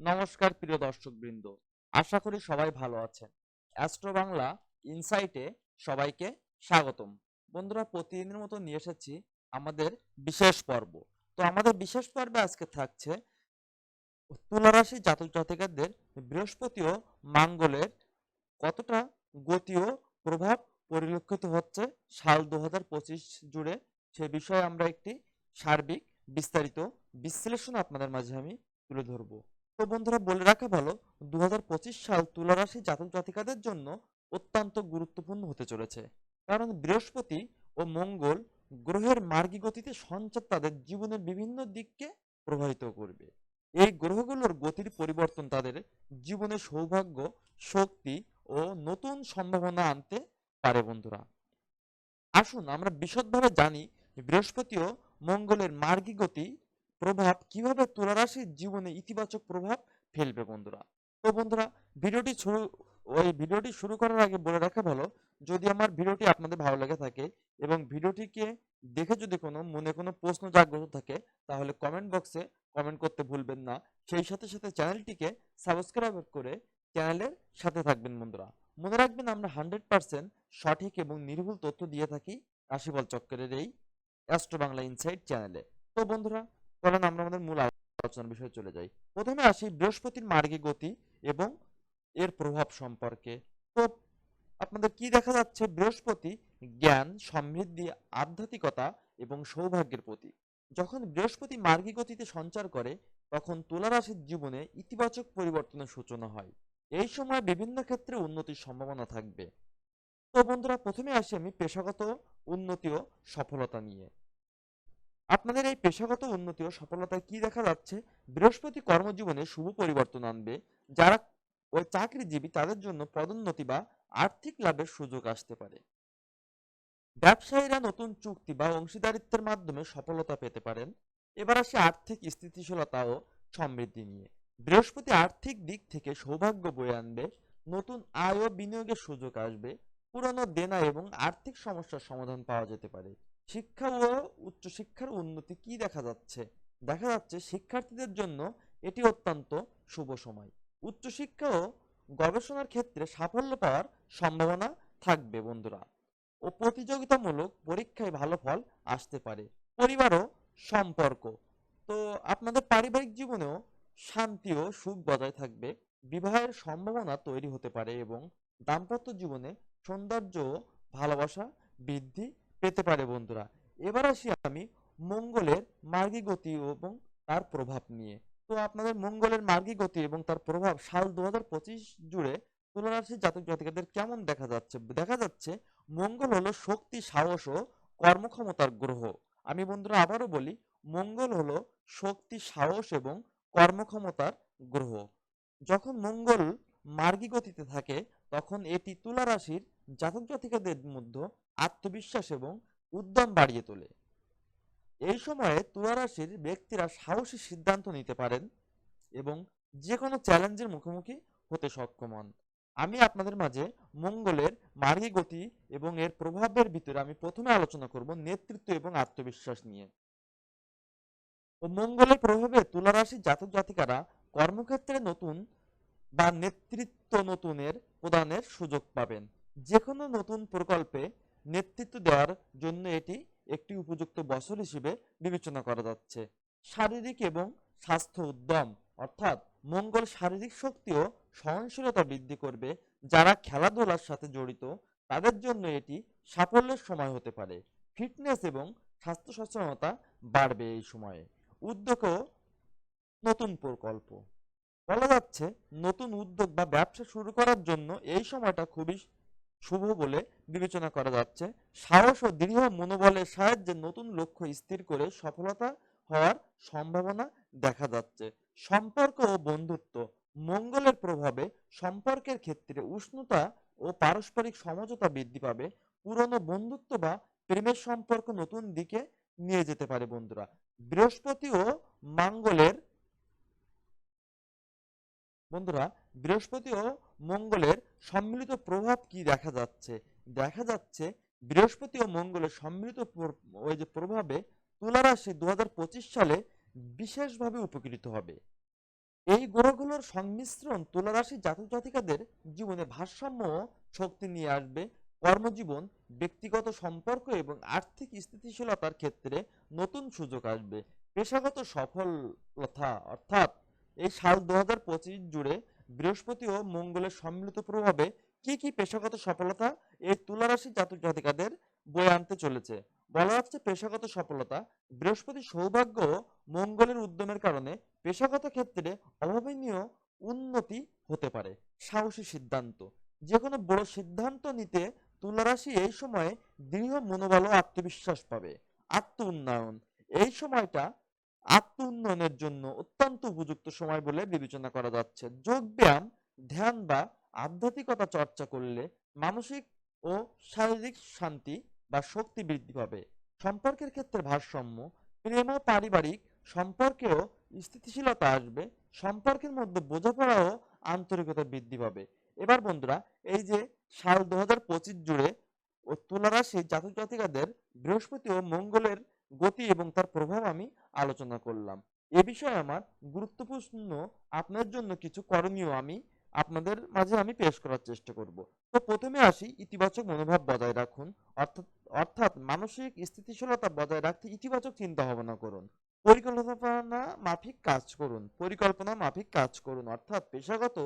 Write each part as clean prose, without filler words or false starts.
নমস্কার প্রিয় দর্শকবৃন্দ, আশা করি সবাই ভালো আছেন। অ্যাস্ট্রো বাংলা ইনসাইটে সবাইকে স্বাগতম। বন্ধুরা, প্রতিদিনের মতো নিয়ে এসেছি আমাদের বিশেষ পর্ব। তো আমাদের বিশেষ পর্বে আজকে থাকছে তুলা রাশি জাতক জাতিকাদের বৃহস্পতি ও মঙ্গলের কতটা গতি ও প্রভাব পরিলক্ষিত হচ্ছে সাল 2025 জুড়ে, সে বিষয়ে আমরা একটি সার্বিক বিস্তারিত বিশ্লেষণ আপনাদের মাঝে আমি তুলে ধরব। তো বন্ধুরা, বলে রাখা ভালো, 2025 সাল তুলা রাশি জাতক জাতিকাদের জন্য অত্যন্ত গুরুত্বপূর্ণ হতে চলেছে। কারণ বৃহস্পতি ও মঙ্গল গ্রহের মার্গী গতিতে সঞ্চার তাদের জীবনের বিভিন্ন দিককে প্রভাবিত করবে। এই গ্রহগুলোর গতির পরিবর্তন তাদের জীবনে সৌভাগ্য, শক্তি ও নতুন সম্ভাবনা আনতে পারে। বন্ধুরা, আসুন আমরা বিশদভাবে জানি বৃহস্পতি ও মঙ্গলের মার্গী গতি প্রভাব কিভাবে তুলা রাশির জীবনে ইতিবাচক প্রভাব ফেলবে। বন্ধুরা, তো বন্ধুরা, ভিডিওটি শুরু করার আগে বলে রাখা ভালো, যদি আমার ভিডিওটি আপনাদের ভালো লেগে থাকে এবং ভিডিওটিকে দেখে যদি মনে কোনো প্রশ্ন জাগ্রত থাকে, তাহলে কমেন্ট বক্সে কমেন্ট করতে ভুলবেন না। সেই সাথে সাথে চ্যানেলটিকে সাবস্ক্রাইব করে চ্যানেলের সাথে থাকবেন। বন্ধুরা, মনে রাখবেন, আমরা 100% সঠিক এবং নির্ভুল তথ্য দিয়ে থাকি রাশিফল চক্রের এই অ্যাস্ট্রো বাংলা ইনসাইট চ্যানেলে। তো বন্ধুরা, চলেন আমরা আমাদের মূল আলোচনার বিষয়ে চলে যাই। প্রথমে আসি বৃহস্পতির মার্গী গতি এবং এর প্রভাব সম্পর্কে। তো আপনাদের কি দেখা যাচ্ছে? বৃহস্পতি জ্ঞান, সমৃদ্ধি, আধ্যাত্মিকতা এবং সৌভাগ্যের প্রতীক। যখন বৃহস্পতি মার্গী গতিতে সঞ্চার করে, তখন তুলা রাশির জীবনে ইতিবাচক পরিবর্তনের সূচনা হয়। এই সময় বিভিন্ন ক্ষেত্রে উন্নতির সম্ভাবনা থাকবে। তো বন্ধুরা, প্রথমে আসি আমি পেশাগত উন্নতি ও সফলতা নিয়ে। আপনাদের এই পেশাগত উন্নতি ও সফলতায় কি দেখা যাচ্ছে? বৃহস্পতি কর্মজীবনে শুভ পরিবর্তন আনবে। যারা ওই চাকরিজীবী, তাদের জন্য পদোন্নতি বা আর্থিক লাভের সুযোগ আসতে পারে। ব্যবসায়ীরা নতুন চুক্তি বা অংশীদারিত্বের মাধ্যমে সফলতা পেতে পারেন। এবার আসি আর্থিক স্থিতিশীলতা ও সমৃদ্ধি নিয়ে। বৃহস্পতি আর্থিক দিক থেকে সৌভাগ্য বয়ে আনবে। নতুন আয় ও বিনিয়োগের সুযোগ আসবে। পুরনো দেনা এবং আর্থিক সমস্যার সমাধান পাওয়া যেতে পারে। শিক্ষা ও উচ্চশিক্ষার উন্নতি কি দেখা যাচ্ছে? দেখা যাচ্ছে শিক্ষার্থীদের জন্য এটি অত্যন্ত শুভ সময়। উচ্চশিক্ষা ও গবেষণার ক্ষেত্রে সাফল্য পাওয়ার সম্ভাবনা থাকবে। বন্ধুরা, ও প্রতিযোগিতামূলক পরীক্ষায় ভালো ফল আসতে পারে। পরিবার ও সম্পর্ক, তো আপনাদের পারিবারিক জীবনেও শান্তি ও সুখ বজায় থাকবে। বিবাহের সম্ভাবনা তৈরি হতে পারে এবং দাম্পত্য জীবনে সৌন্দর্য ও ভালোবাসা বৃদ্ধি পেতে পারে। বন্ধুরা, এবার আসি আমি মঙ্গলের মার্গী গতি এবং তার প্রভাব নিয়ে। তো আপনাদের মঙ্গলের মার্গী গতি এবং তার প্রভাব সাল 2025 জুড়ে তুলা রাশির জাতক জাতিকাদের কেমন দেখা যাচ্ছে? দেখা যাচ্ছে মঙ্গল হলো শক্তি, সাহস ও কর্মক্ষমতার গ্রহ। আমি বন্ধুরা আবারও বলি, মঙ্গল হলো শক্তি, সাহস এবং কর্মক্ষমতার গ্রহ। যখন মঙ্গল মার্গী গতিতে থাকে, তখন এটি তুলা রাশির জাতক জাতিকাদের মধ্যে আত্মবিশ্বাস এবং উদ্যম বাড়িয়ে তোলে। এই সময়ে তুলা রাশির ব্যক্তিরা সাহসী সিদ্ধান্ত নিতে পারেন এবং যে কোনো চ্যালেঞ্জের মুখোমুখি হতে সক্ষম হন। আমি আপনাদের মাঝে মঙ্গলের মার্গী গতি এবং এর প্রভাবের ভিতরে আমি প্রথমে আলোচনা করব নেতৃত্ব এবং আত্মবিশ্বাস নিয়ে। ও মঙ্গলের প্রভাবে তুলা রাশির জাতক জাতিকারা কর্মক্ষেত্রে নতুন বা নেতৃত্ব নতুনের প্রদানের সুযোগ পাবেন। যে কোনো নতুন প্রকল্পে নেতৃত্ব দেওয়ার জন্য এটি একটি উপযুক্ত বছর হিসেবে বিবেচনা করা যাচ্ছে। শারীরিক এবং স্বাস্থ্য উদ্যম, অর্থাৎ মঙ্গল শারীরিক শক্তি ও সহনশীলতা বৃদ্ধি করবে। যারা খেলাধুলার সাথে জড়িত, তাদের জন্য এটি সাফল্যের সময় হতে পারে। ফিটনেস এবং স্বাস্থ্য সচেতনতা বাড়বে এই সময়ে। উদ্যোগ ও নতুন প্রকল্প, বলা যাচ্ছে নতুন উদ্যোগ বা ব্যবসা শুরু করার জন্য এই সময়টা খুবই শুভ বলে বিবেচনা করা যাচ্ছে। সাহস ও দৃঢ় মনোবলের সাহায্যে নতুন লক্ষ্য স্থির করে সফলতা হওয়ার সম্ভাবনা দেখা যাচ্ছে। সম্পর্ক ও বন্ধুত্ব, মঙ্গলের প্রভাবে সম্পর্কের ক্ষেত্রে উষ্ণতা ও পারস্পরিক সমঝোতা বৃদ্ধি পাবে। পুরনো বন্ধুত্ব বা প্রেমের সম্পর্ক নতুন দিকে নিয়ে যেতে পারে। বন্ধুরা, বৃহস্পতি ও মঙ্গলের বন্ধুরা বৃহস্পতি ও মঙ্গলের সম্মিলিত প্রভাব কি দেখা যাচ্ছে? দেখা যাচ্ছে বৃহস্পতি ও মঙ্গলের সম্মিলিত ওই যে প্রভাবে তুলা রাশি 2025 সালে বিশেষভাবে উপকৃত হবে। এই গ্রহগুলোর সংমিশ্রণ তুলা রাশি জাতক জাতিকাদের জীবনে ভারসাম্য ও শক্তি নিয়ে আসবে। কর্মজীবন, ব্যক্তিগত সম্পর্ক এবং আর্থিক স্থিতিশীলতার ক্ষেত্রে নতুন সুযোগ আসবে। পেশাগত সফলতা অর্থাৎ এই সাল 2025 জুড়ে বৃহস্পতি ও মঙ্গলের সম্মিলিত প্রভাবে কি পেশাগত সফলতা এই তুলা রাশি জাতক জাতিকাদের বয়ে আনতে চলেছে। বলা হচ্ছে পেশাগত সফলতা, বৃহস্পতি সৌভাগ্য ও মঙ্গলের উদ্যমের কারণে পেশাগত ক্ষেত্রে অভাবনীয় উন্নতি হতে পারে। সাহসী সিদ্ধান্ত, যে কোনো বড় সিদ্ধান্ত নিতে তুলা রাশি এই সময়ে দৃঢ় মনোবল ও আত্মবিশ্বাস পাবে। আত্ম উন্নয়ন, এই সময়টা আত্ম উন্নয়নের জন্য অত্যন্ত উপযুক্ত সময় বলে বিবেচনা করা যাচ্ছে। যোগ ব্যায়াম, ধ্যান বা আধ্যাত্মিকতা চর্চা করলে মানসিক ও শারীরিক শান্তি বা শক্তি বৃদ্ধি পাবে। সম্পর্কের ক্ষেত্রে ভারসাম্য, প্রেম ও পারিবারিক সম্পর্কেও স্থিতিশীলতা আসবে। সম্পর্কের মধ্যে বোঝাপড়া ও আন্তরিকতা বৃদ্ধি পাবে। এবার বন্ধুরা, এই যে সাল 2025 জুড়ে ও তুলা রাশি জাতক জাতিকাদের বৃহস্পতি ও মঙ্গলের গতি এবং তার প্রভাব আমি আলোচনা করলাম। এ বিষয়ে আমার গুরুত্বপূর্ণ আপনার জন্য কিছু করণীয় আমি আপনাদের মাঝে আমি পেশ করার চেষ্টা করব। তো প্রথমে আসি, ইতিবাচক মনোভাব বজায় রাখুন। অর্থাৎ অর্থাৎ মানসিক স্থিতিশীলতা বজায় রাখতে ইতিবাচক চিন্তা ভাবনা করুন। পরিকল্পনা মাফিক কাজ করুন। অর্থাৎ পেশাগত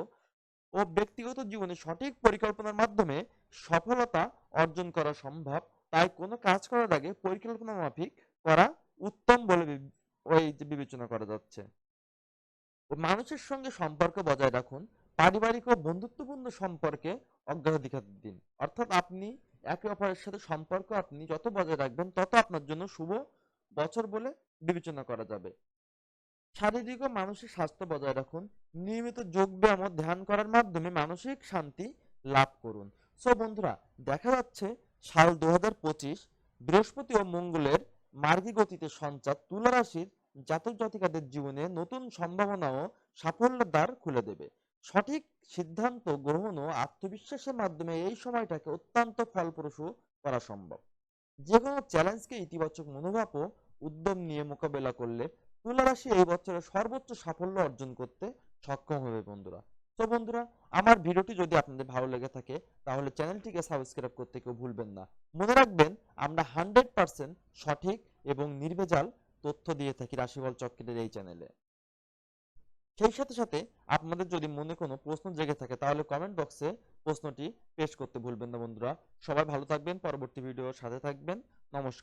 ও ব্যক্তিগত জীবনে সঠিক পরিকল্পনার মাধ্যমে সফলতা অর্জন করা সম্ভব। তাই কোনো কাজ করার আগে পরিকল্পনা মাফিক করা উত্তম বলে বিবেচনা করা যাচ্ছে। মানুষের সঙ্গে সম্পর্ক বজায় রাখুন। পারিবারিক ও বন্ধুত্বপূর্ণ সম্পর্কে অগ্রাধিকার দিন। অর্থাৎ আপনি একে অপরের সাথে সম্পর্ক আপনি যত বজায় রাখবেন তত আপনার জন্য শুভ বছর বলে বিবেচনা করা যাবে। শারীরিক ও মানসিক স্বাস্থ্য বজায় রাখুন। নিয়মিত যোগব্যায়াম ও ধ্যান করার মাধ্যমে মানসিক শান্তি লাভ করুন। সো বন্ধুরা, দেখা যাচ্ছে সাল 2025 বৃহস্পতি ও মঙ্গলের মার্গী গতিতে সঞ্চার তুলা রাশির জাতক জাতিকাদের জীবনে নতুন সম্ভাবনা ও সাফল্যের দ্বার খুলে দেবে। সঠিক সিদ্ধান্ত গ্রহণ ও আত্মবিশ্বাসের মাধ্যমে এই সময়টাকে অত্যন্ত ফলপ্রসূ করা সম্ভব। যে কোনো চ্যালেঞ্জকে ইতিবাচক মনোভাব ও উদ্যম নিয়ে মোকাবেলা করলে তুলা রাশি এই বছরে সর্বোচ্চ সাফল্য অর্জন করতে সক্ষম হবে বন্ধুরা। তো বন্ধুরা, আমার ভিডিওটি যদি আপনাদের ভালো লেগে থাকে তাহলে চ্যানেলটিকে সাবস্ক্রাইব করতে কেউ ভুলবেন না। মনে রাখবেন, আমরা 100% সঠিক এবং নির্ভেজাল তথ্য দিয়ে থাকি রাশিফল চক্রের এই চ্যানেলে। সেই সাথে সাথে আপনাদের যদি মনে কোনো প্রশ্ন জেগে থাকে তাহলে কমেন্ট বক্সে প্রশ্নটি পেশ করতে ভুলবেন না বন্ধুরা। সবাই ভালো থাকবেন, পরবর্তী ভিডিওর সাথে থাকবেন। নমস্কার।